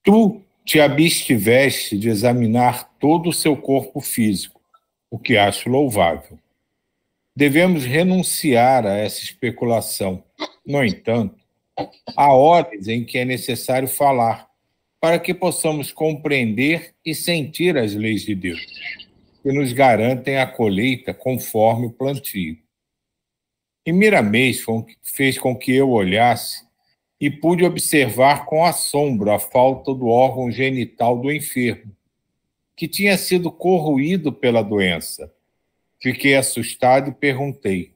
Tu te abstiveste de examinar todo o seu corpo físico, o que acho louvável. Devemos renunciar a essa especulação. No entanto, há horas em que é necessário falar, para que possamos compreender e sentir as leis de Deus, que nos garantem a colheita conforme o plantio. E Miramês fez com que eu olhasse e pude observar com assombro a falta do órgão genital do enfermo, que tinha sido corroído pela doença. Fiquei assustado e perguntei: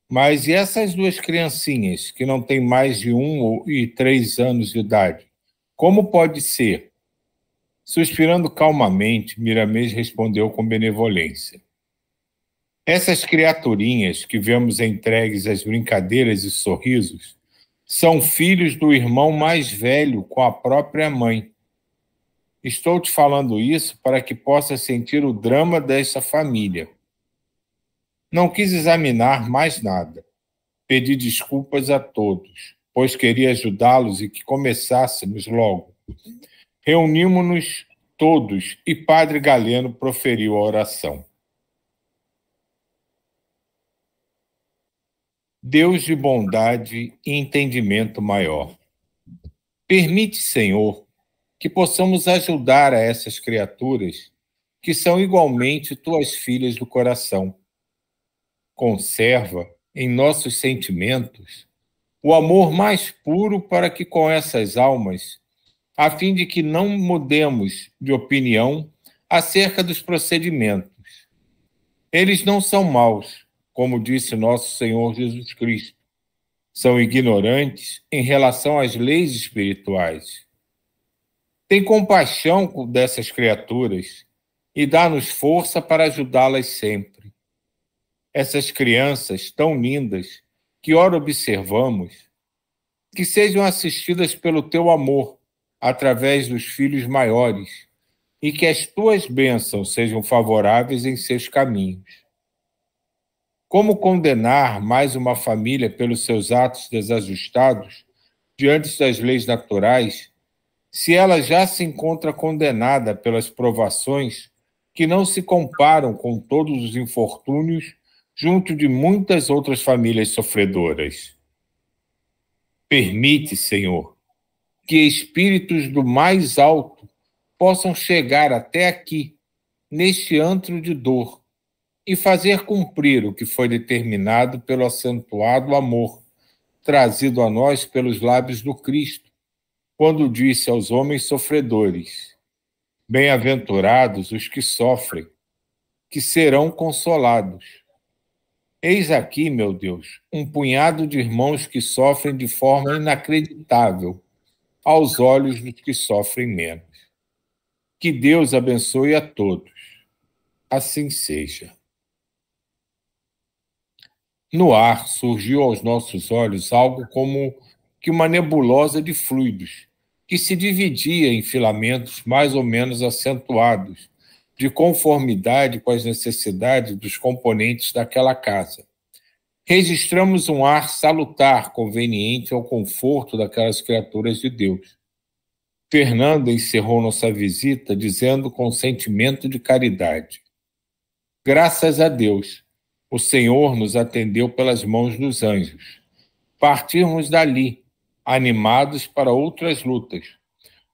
mas e essas duas criancinhas, que não têm mais de 1 e 3 anos de idade? Como pode ser? Suspirando calmamente, Miramês respondeu com benevolência: essas criaturinhas que vemos entregues às brincadeiras e sorrisos são filhos do irmão mais velho com a própria mãe. Estou te falando isso para que possas sentir o drama dessa família. Não quis examinar mais nada. Pedi desculpas a todos, pois queria ajudá-los e que começássemos logo. Reunimos-nos todos e Padre Galeno proferiu a oração. Deus de bondade e entendimento maior, permite, Senhor, que possamos ajudar a essas criaturas que são igualmente tuas filhas do coração. Conserva em nossos sentimentos o amor mais puro para que com essas almas, a fim de que não mudemos de opinião acerca dos procedimentos. Eles não são maus, como disse nosso Senhor Jesus Cristo. São ignorantes em relação às leis espirituais. Tem compaixão dessas criaturas e dá-nos força para ajudá-las sempre. Essas crianças tão lindas que ora observamos, que sejam assistidas pelo teu amor através dos filhos maiores e que as tuas bênçãos sejam favoráveis em seus caminhos. Como condenar mais uma família pelos seus atos desajustados diante das leis naturais, se ela já se encontra condenada pelas provações que não se comparam com todos os infortúnios junto de muitas outras famílias sofredoras? Permite, Senhor, que espíritos do mais alto possam chegar até aqui, neste antro de dor, e fazer cumprir o que foi determinado pelo acentuado amor, trazido a nós pelos lábios do Cristo, quando disse aos homens sofredores: bem-aventurados os que sofrem, que serão consolados. Eis aqui, meu Deus, um punhado de irmãos que sofrem de forma inacreditável aos olhos dos que sofrem menos. Que Deus abençoe a todos. Assim seja. No ar surgiu aos nossos olhos algo como que uma nebulosa de fluidos, que se dividia em filamentos mais ou menos acentuados, de conformidade com as necessidades dos componentes daquela casa. Registramos um ar salutar, conveniente ao conforto daquelas criaturas de Deus. Fernanda encerrou nossa visita dizendo com sentimento de caridade: graças a Deus, o Senhor nos atendeu pelas mãos dos anjos. Partimos dali, animados para outras lutas,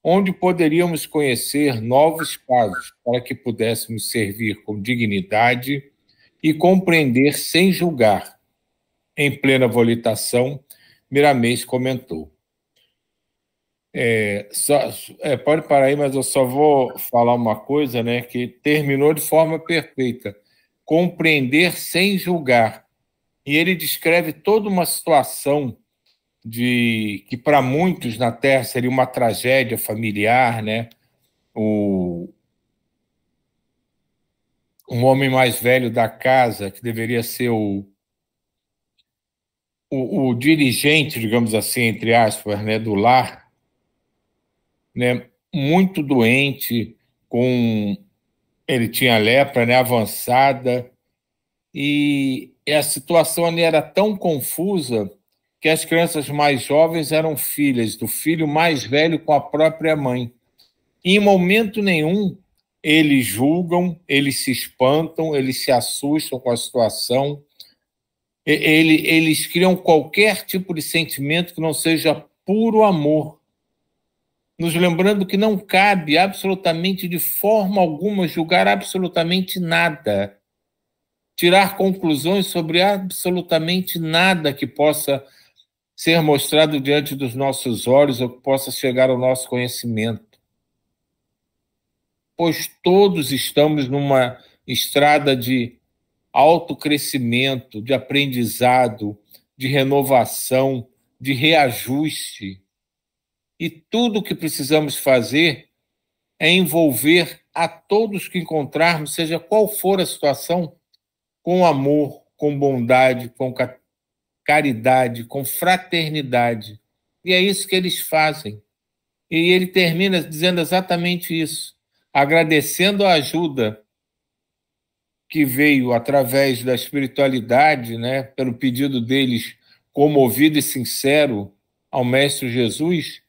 onde poderíamos conhecer novos casos para que pudéssemos servir com dignidade e compreender sem julgar. Em plena volitação, Miramês comentou: pode parar aí, mas eu só vou falar uma coisa, né, que terminou de forma perfeita. Compreender sem julgar. E ele descreve toda uma situação de que para muitos na Terra seria uma tragédia familiar, né? Um homem mais velho da casa, que deveria ser o dirigente, digamos assim, entre aspas, né, do lar, né, muito doente, ele tinha lepra, né, avançada, e a situação ali era tão confusa que as crianças mais jovens eram filhas do filho mais velho com a própria mãe. E, em momento nenhum, eles julgam, eles se espantam, eles se assustam com a situação, eles criam qualquer tipo de sentimento que não seja puro amor, nos lembrando que não cabe absolutamente, de forma alguma, julgar absolutamente nada, tirar conclusões sobre absolutamente nada que possa ser mostrado diante dos nossos olhos ou que possa chegar ao nosso conhecimento. Pois todos estamos numa estrada de autocrescimento, de aprendizado, de renovação, de reajuste. E tudo o que precisamos fazer é envolver a todos que encontrarmos, seja qual for a situação, com amor, com bondade, com caridade, com fraternidade. E é isso que eles fazem. E ele termina dizendo exatamente isso, agradecendo a ajuda que veio através da espiritualidade, né, pelo pedido deles comovido e sincero ao Mestre Jesus,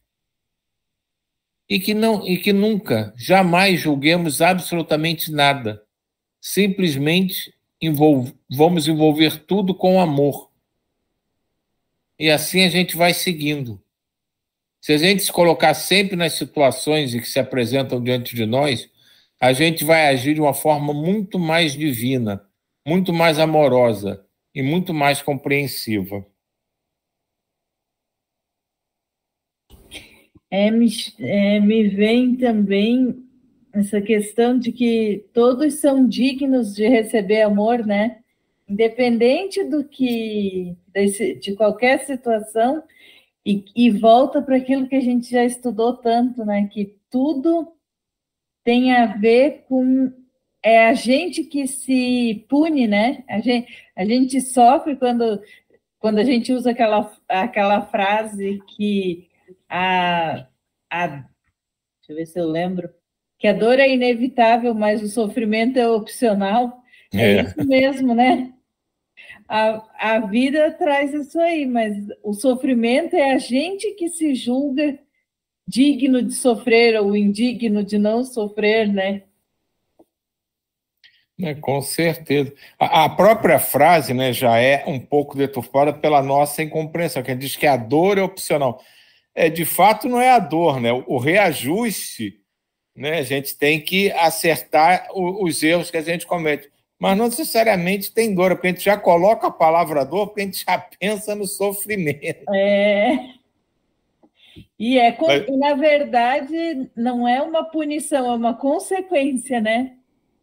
e que nunca, jamais julguemos absolutamente nada. Simplesmente vamos envolver tudo com amor. E assim a gente vai seguindo. Se a gente se colocar sempre nas situações em que se apresentam diante de nós, a gente vai agir de uma forma muito mais divina, muito mais amorosa e muito mais compreensiva. Me vem também essa questão de que todos são dignos de receber amor, né? Independente de qualquer situação, e volta para aquilo que a gente já estudou tanto, né? Que tudo tem a ver com a gente que se pune, né? A gente sofre quando a gente usa aquela frase que deixa eu ver se eu lembro, que a dor é inevitável, mas o sofrimento é opcional. É isso mesmo, né? A vida traz isso aí, mas o sofrimento é a gente que se julga digno de sofrer ou indigno de não sofrer, né? Com certeza. A própria frase, né, já é um pouco deturpada pela nossa incompreensão, que diz que a dor é opcional. De fato, não é a dor, né? O reajuste, né? A gente tem que acertar os erros que a gente comete. Mas não necessariamente tem dor, porque a gente já coloca a palavra dor, porque a gente já pensa no sofrimento. E na verdade, não é uma punição, é uma consequência, né?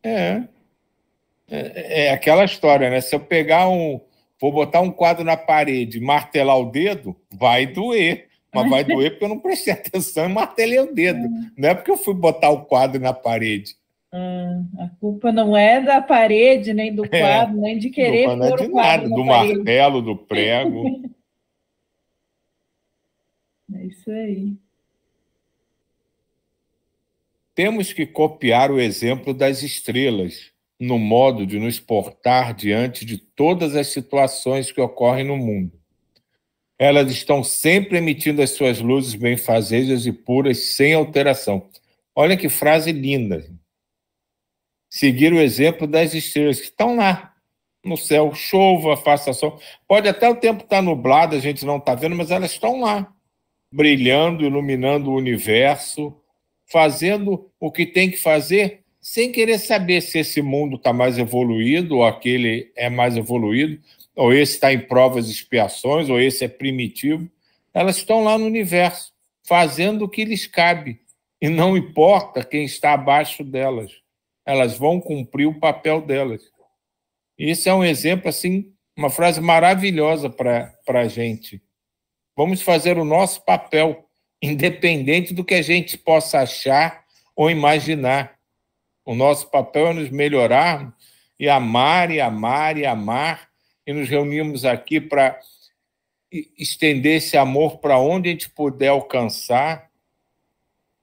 É aquela história, né? Se eu vou botar um quadro na parede, martelar o dedo, vai doer. Mas vai doer porque eu não prestei atenção e martelei o dedo. Não é porque eu fui botar o quadro na parede. A culpa não é da parede, nem do quadro, nem de querer pôr o quadro na do parede. martelo, do prego. É isso aí. Temos que copiar o exemplo das estrelas no modo de nos portar diante de todas as situações que ocorrem no mundo. Elas estão sempre emitindo as suas luzes benfazejas e puras, sem alteração. Olha que frase linda. Seguir o exemplo das estrelas que estão lá no céu, chova, faça sol. Pode até o tempo estar nublado, a gente não está vendo, mas elas estão lá, brilhando, iluminando o universo, fazendo o que tem que fazer, sem querer saber se esse mundo está mais evoluído, ou aquele é mais evoluído, ou esse está em provas e expiações, ou esse é primitivo. Elas estão lá no universo, fazendo o que lhes cabe, e não importa quem está abaixo delas. Elas vão cumprir o papel delas. Isso é um exemplo, assim, uma frase maravilhosa para a gente. Vamos fazer o nosso papel, independente do que a gente possa achar ou imaginar. O nosso papel é nos melhorar e amar, e amar, e amar, e nos reunimos aqui para estender esse amor para onde a gente puder alcançar.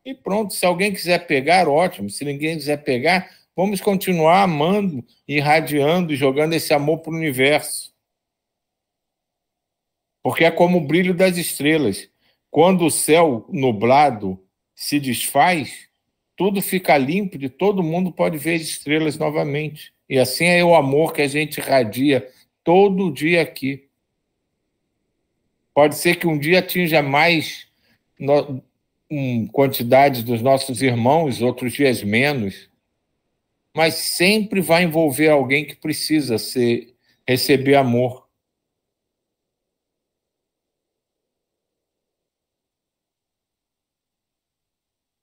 E pronto, se alguém quiser pegar, ótimo. Se ninguém quiser pegar, vamos continuar amando, irradiando e jogando esse amor para o universo. porque é como o brilho das estrelas. Quando o céu nublado se desfaz, tudo fica límpido e todo mundo pode ver as estrelas novamente. E assim é o amor que a gente irradia todo dia aqui. Pode ser que um dia atinja mais quantidade dos nossos irmãos, outros dias menos, mas sempre vai envolver alguém que precisa receber amor.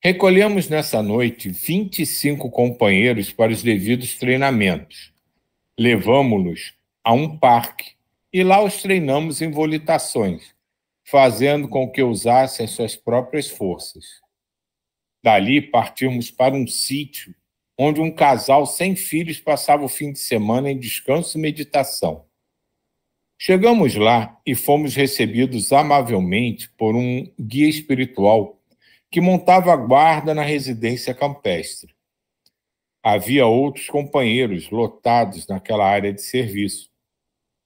Recolhemos nessa noite 25 companheiros para os devidos treinamentos. Levamos-los a um parque e lá os treinamos em volitações, fazendo com que usassem as suas próprias forças. Dali partimos para um sítio onde um casal sem filhos passava o fim de semana em descanso e meditação. Chegamos lá e fomos recebidos amavelmente por um guia espiritual que montava a guarda na residência campestre. Havia outros companheiros lotados naquela área de serviço,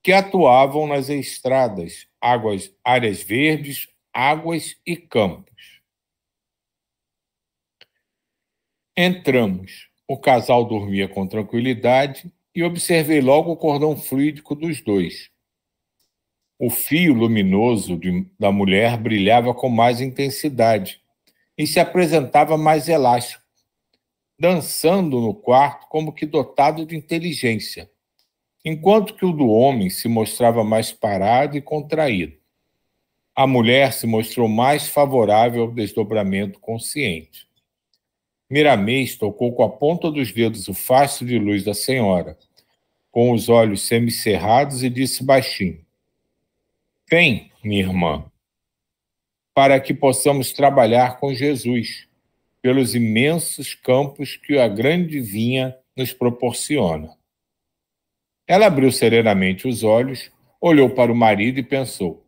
que atuavam nas estradas, áreas verdes, águas e campos. Entramos. O casal dormia com tranquilidade e observei logo o cordão fluídico dos dois. O fio luminoso da mulher brilhava com mais intensidade e se apresentava mais elástico, dançando no quarto como que dotado de inteligência, enquanto que o do homem se mostrava mais parado e contraído. A mulher se mostrou mais favorável ao desdobramento consciente. Miramês tocou com a ponta dos dedos o facho de luz da senhora, com os olhos semicerrados, e disse baixinho: "Vem, minha irmã, para que possamos trabalhar com Jesus pelos imensos campos que a grande vinha nos proporciona." Ela abriu serenamente os olhos, olhou para o marido e pensou: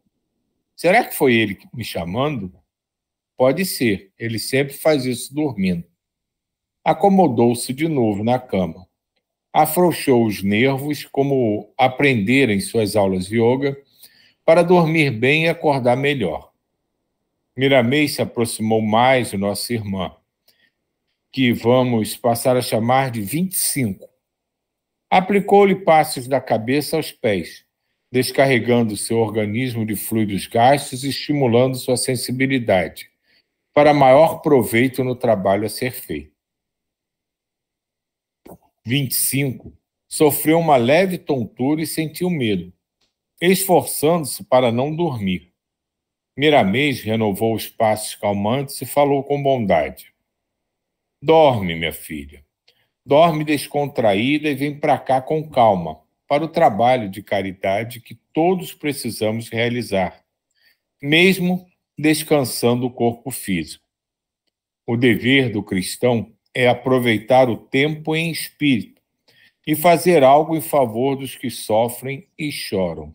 será que foi ele me chamando? Pode ser, ele sempre faz isso dormindo. Acomodou-se de novo na cama. Afrouxou os nervos, como aprendera em suas aulas de yoga, para dormir bem e acordar melhor. Miramês se aproximou mais de nossa irmã, que vamos passar a chamar de 25. Aplicou-lhe passos da cabeça aos pés, descarregando seu organismo de fluidos gastos e estimulando sua sensibilidade, para maior proveito no trabalho a ser feito. 25 sofreu uma leve tontura e sentiu medo, esforçando-se para não dormir. Miramês renovou os passos calmantes e falou com bondade: "Dorme, minha filha. Dorme descontraída e vem para cá com calma, para o trabalho de caridade que todos precisamos realizar, mesmo descansando o corpo físico. O dever do cristão é aproveitar o tempo em espírito e fazer algo em favor dos que sofrem e choram."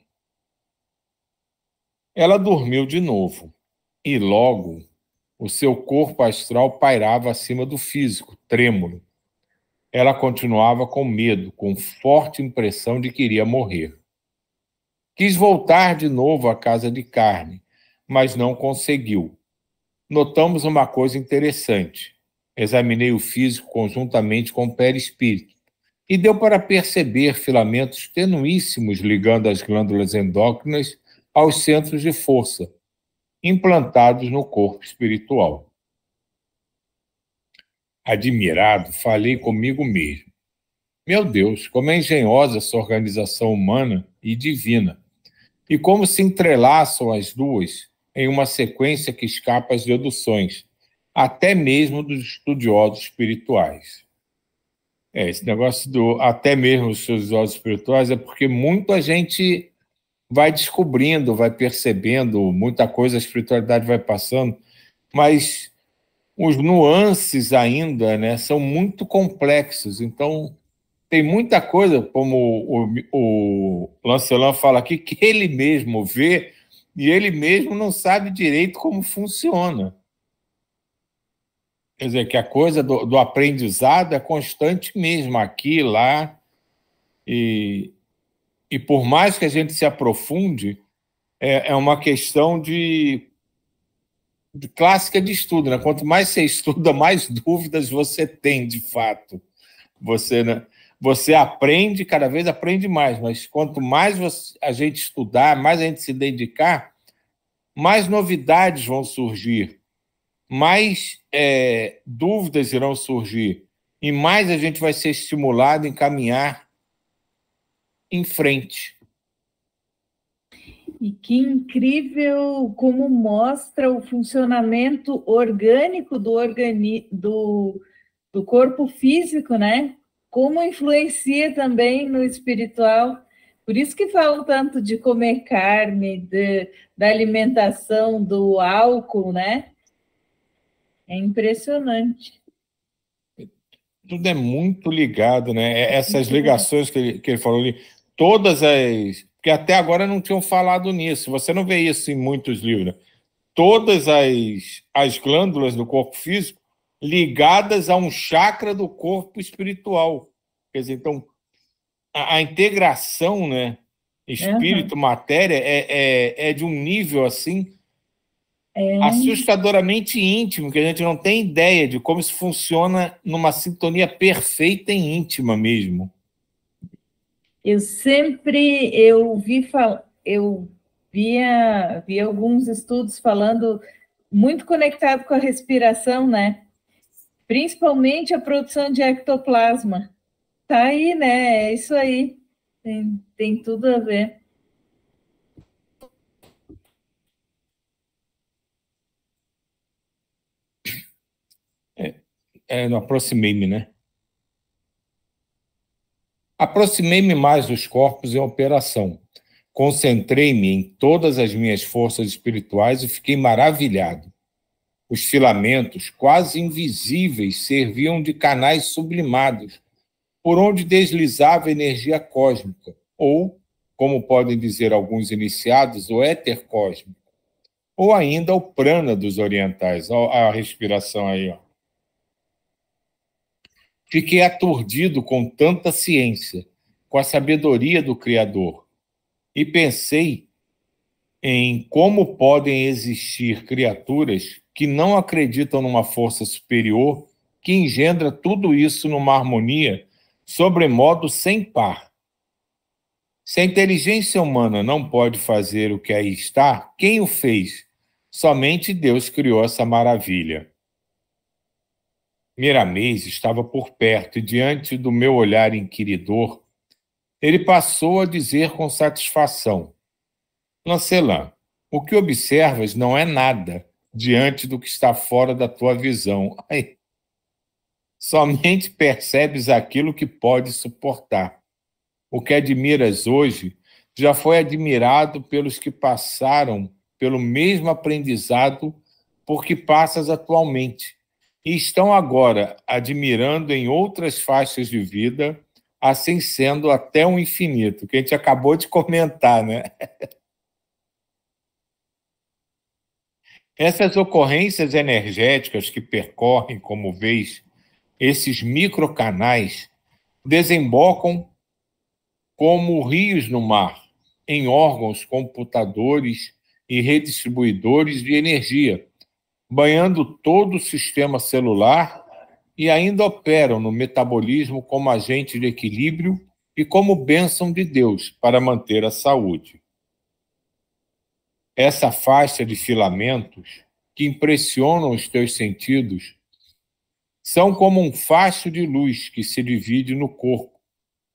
Ela dormiu de novo e logo o seu corpo astral pairava acima do físico, trêmulo. Ela continuava com medo, com forte impressão de que iria morrer. Quis voltar de novo à casa de carne, mas não conseguiu. Notamos uma coisa interessante. Examinei o físico conjuntamente com o perispírito e deu para perceber filamentos tenuíssimos ligando as glândulas endócrinas aos centros de força, implantados no corpo espiritual. Admirado, falei comigo mesmo: meu Deus, como é engenhosa essa organização humana e divina, e como se entrelaçam as duas em uma sequência que escapa às deduções, até mesmo dos estudiosos espirituais. Esse negócio do até mesmo os estudiosos espirituais é porque muita gente vai descobrindo, vai percebendo, muita coisa a espiritualidade vai passando, mas os nuances ainda, né, são muito complexos. Então, tem muita coisa, como o Lancelin fala aqui, que ele mesmo vê e ele mesmo não sabe direito como funciona. Quer dizer, que a coisa do aprendizado é constante mesmo, aqui, lá, e por mais que a gente se aprofunde, é uma questão de clássica de estudo, né? Quanto mais você estuda, mais dúvidas você tem, de fato. Você, né? Você aprende, cada vez aprende mais, mas quanto mais a gente estudar, mais a gente se dedicar, mais novidades vão surgir, mais dúvidas irão surgir, e mais a gente vai ser estimulado em caminhar em frente. E que incrível como mostra o funcionamento orgânico do corpo físico, né? Como influencia também no espiritual. Por isso que falam tanto de comer carne, da alimentação, do álcool, né? É impressionante. Tudo é muito ligado, né? Essas ligações que ele falou ali, todas as... Porque até agora não tinham falado nisso. Você não vê isso em muitos livros, né? Todas as glândulas do corpo físico ligadas a um chakra do corpo espiritual. Quer dizer, então, a integração, né? Espírito-matéria é de um nível assim assustadoramente íntimo, que a gente não tem ideia de como isso funciona numa sintonia perfeita e íntima mesmo. Eu vi alguns estudos falando muito conectado com a respiração, né? Principalmente a produção de ectoplasma. Tá aí, né? É isso aí. Tem tudo a ver. Não aproximei-me, né? Aproximei-me mais dos corpos em operação. Concentrei-me em todas as minhas forças espirituais e fiquei maravilhado. Os filamentos, quase invisíveis, serviam de canais sublimados, por onde deslizava a energia cósmica, ou, como podem dizer alguns iniciados, o éter cósmico, ou ainda o prana dos orientais. Olha a respiração aí, ó. Fiquei aturdido com tanta ciência, com a sabedoria do Criador, e pensei em como podem existir criaturas que não acreditam numa força superior que engendra tudo isso numa harmonia sobremodo sem par. Se a inteligência humana não pode fazer o que aí está, quem o fez? Somente Deus criou essa maravilha. Miramês estava por perto e, diante do meu olhar inquiridor, ele passou a dizer com satisfação: Lancelã, o que observas não é nada diante do que está fora da tua visão. Ai, somente percebes aquilo que pode suportar. O que admiras hoje já foi admirado pelos que passaram pelo mesmo aprendizado por que passas atualmente e estão agora admirando em outras faixas de vida, assim sendo até o infinito, que a gente acabou de comentar, né? Essas ocorrências energéticas que percorrem, como vês, esses microcanais, desembocam como rios no mar, em órgãos computadores e redistribuidores de energia, banhando todo o sistema celular e ainda operam no metabolismo como agente de equilíbrio e como bênção de Deus para manter a saúde. Essa faixa de filamentos que impressionam os teus sentidos são como um facho de luz que se divide no corpo,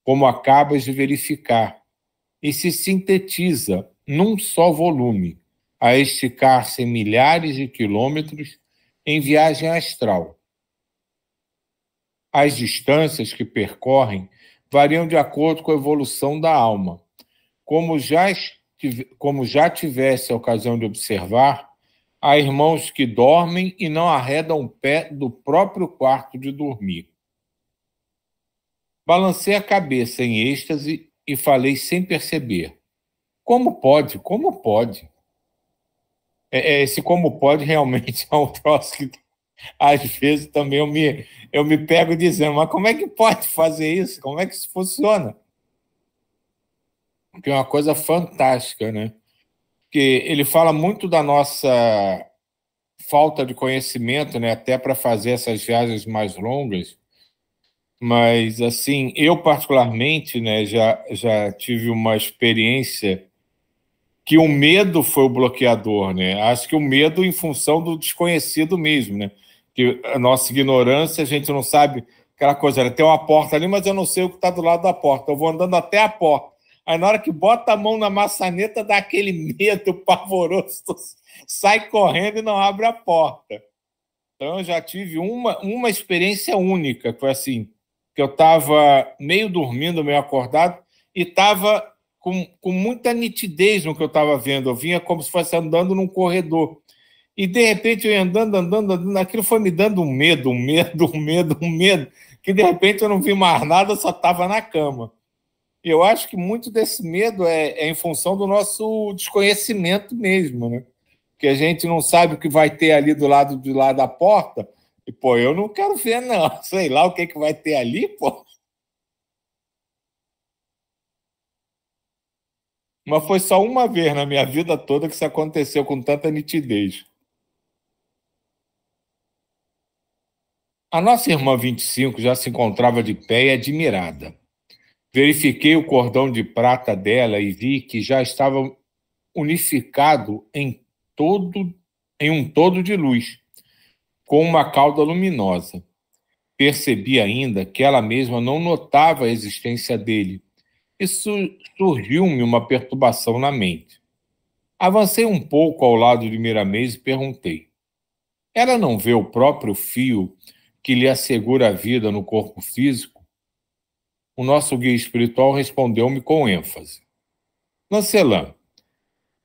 como acabas de verificar, e se sintetiza num só volume, a esticar-se em milhares de quilômetros em viagem astral. As distâncias que percorrem variam de acordo com a evolução da alma. Como já tivesse a ocasião de observar, há irmãos que dormem e não arredam o pé do próprio quarto de dormir. Balancei a cabeça em êxtase e falei sem perceber. Como pode? Como pode? Esse como pode realmente é um troço que, às vezes, também eu me pego dizendo, mas como é que pode fazer isso? Como é que isso funciona? Que é uma coisa fantástica, né? que ele fala muito da nossa falta de conhecimento, né, até para fazer essas viagens mais longas. Mas, assim, eu particularmente, né, já tive uma experiência que o medo foi o bloqueador, né? Acho que o medo em função do desconhecido mesmo, né? Que a nossa ignorância, a gente não sabe aquela coisa, né? Tem uma porta ali, mas eu não sei o que está do lado da porta. Eu vou andando até a porta. Aí, na hora que bota a mão na maçaneta, dá aquele medo pavoroso, sai correndo e não abre a porta. Então, eu já tive uma experiência única, que foi assim, que eu estava meio dormindo, meio acordado, e estava com muita nitidez no que eu estava vendo. Eu vinha como se fosse andando num corredor. E, de repente, eu ia andando, aquilo foi me dando um medo, que, de repente, eu não vi mais nada, eu só estava na cama. E eu acho que muito desse medo é em função do nosso desconhecimento mesmo, né? Que a gente não sabe o que vai ter ali do lado de lá da porta. E, pô, eu não quero ver, não. Sei lá o que vai ter ali, pô. Mas foi só uma vez na minha vida toda que isso aconteceu com tanta nitidez. A nossa irmã 25 já se encontrava de pé e admirada. Verifiquei o cordão de prata dela e vi que já estava unificado em um todo de luz, com uma cauda luminosa. Percebi ainda que ela mesma não notava a existência dele. Isso surgiu-me uma perturbação na mente. Avancei um pouco ao lado de Miramês e perguntei: ela não vê o próprio fio que lhe assegura a vida no corpo físico? O nosso guia espiritual respondeu-me com ênfase: Lancelã,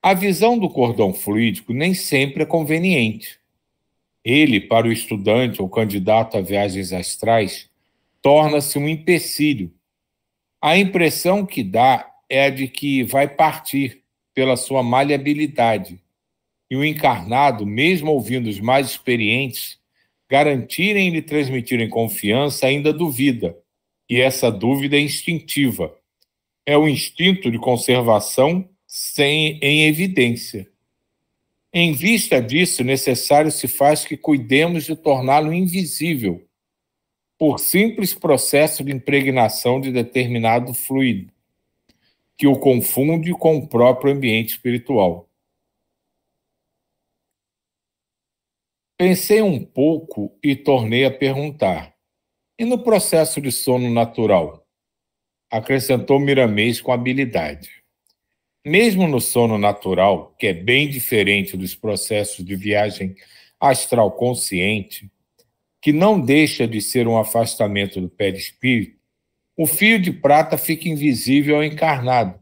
a visão do cordão fluídico nem sempre é conveniente. Ele, para o estudante ou candidato a viagens astrais, torna-se um empecilho. A impressão que dá é a de que vai partir pela sua maleabilidade. E o encarnado, mesmo ouvindo os mais experientes garantirem e lhe transmitirem confiança, ainda duvida. E essa dúvida é instintiva. É o instinto de conservação em evidência. Em vista disso, necessário se faz que cuidemos de torná-lo invisível, por simples processo de impregnação de determinado fluido, que o confunde com o próprio ambiente espiritual. Pensei um pouco e tornei a perguntar: e no processo de sono natural? Acrescentou Miramês com habilidade. Mesmo no sono natural, que é bem diferente dos processos de viagem astral consciente, que não deixa de ser um afastamento do perispírito, o fio de prata fica invisível ao encarnado,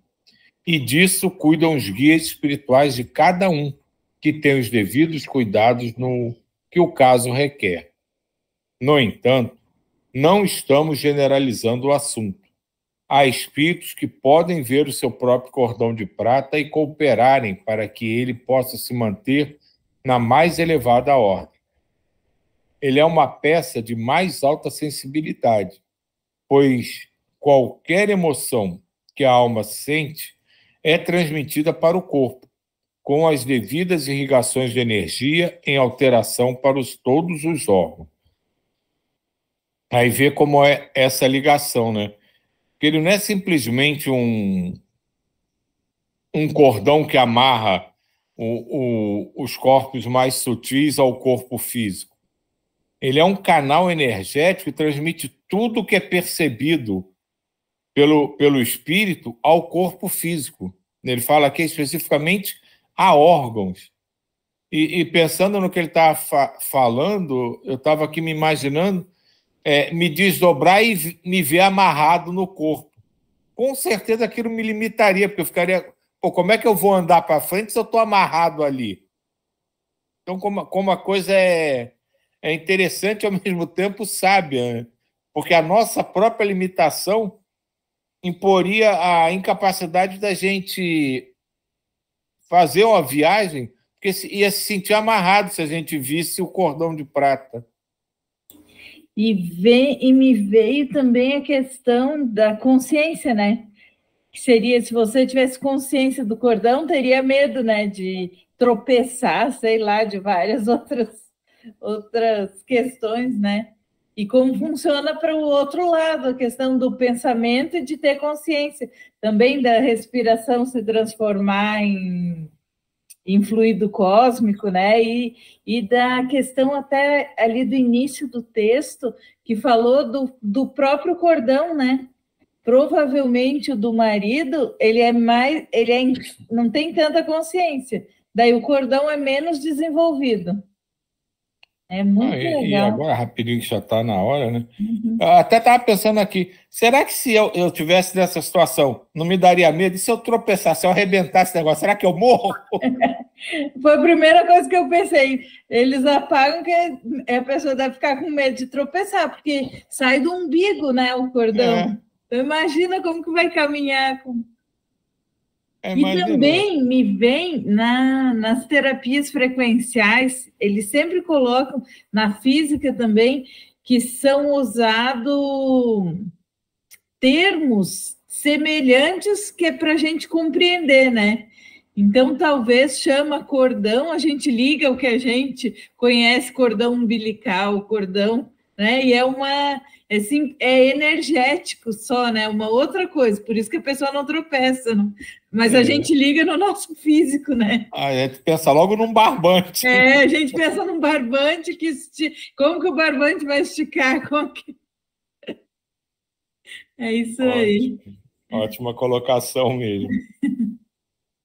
e disso cuidam os guias espirituais de cada um, que tem os devidos cuidados no que o caso requer. No entanto, não estamos generalizando o assunto. Há espíritos que podem ver o seu próprio cordão de prata e cooperarem para que ele possa se manter na mais elevada ordem. Ele é uma peça de mais alta sensibilidade, pois qualquer emoção que a alma sente é transmitida para o corpo, com as devidas irrigações de energia em alteração para todos os órgãos. Aí vê como é essa ligação, né? Que ele não é simplesmente um cordão que amarra os corpos mais sutis ao corpo físico. Ele é um canal energético que transmite tudo que é percebido pelo espírito ao corpo físico. Ele fala aqui especificamente a órgãos. E pensando no que ele está falando, eu estava aqui me imaginando me desdobrar e me ver amarrado no corpo. Com certeza aquilo me limitaria, porque eu ficaria... Pô, como é que eu vou andar para frente se eu estou amarrado ali? Então, como a coisa é interessante e, ao mesmo tempo, sábia, né? Porque a nossa própria limitação imporia a incapacidade da gente fazer uma viagem, porque ia se sentir amarrado se a gente visse o cordão de prata. E me veio também a questão da consciência, né? que seria, se você tivesse consciência do cordão, teria medo, né, de tropeçar, sei lá, de várias outras questões, né? E como funciona para o outro lado, a questão do pensamento e de ter consciência. Também da respiração se transformar em fluido cósmico, né? E da questão até ali do início do texto, que falou do próprio cordão, né? Provavelmente o do marido, não tem tanta consciência. Daí o cordão é menos desenvolvido. É muito E legal. agora, rapidinho, que já está na hora, né? Uhum. Eu até estava pensando aqui, será que se eu tivesse nessa situação, não me daria medo? E se eu tropeçasse, se eu arrebentasse esse negócio, será que eu morro? Foi a primeira coisa que eu pensei. Eles apagam que a pessoa deve ficar com medo de tropeçar, porque sai do umbigo, né, o cordão. É, Então, imagina como que vai caminhar. E imagina. também me vem nas terapias frequenciais, eles sempre colocam, na física também, que são usados termos semelhantes que é para a gente compreender, né? Então, talvez chama cordão, a gente liga o que a gente conhece, cordão umbilical, cordão, né? E assim, é energético só, né? Uma outra coisa, por isso que a pessoa não tropeça, não. Mas a É. gente liga no nosso físico, né? A gente pensa logo num barbante. É, a gente pensa num barbante como que o barbante vai esticar? É isso aí. Ótimo. Ótima colocação mesmo.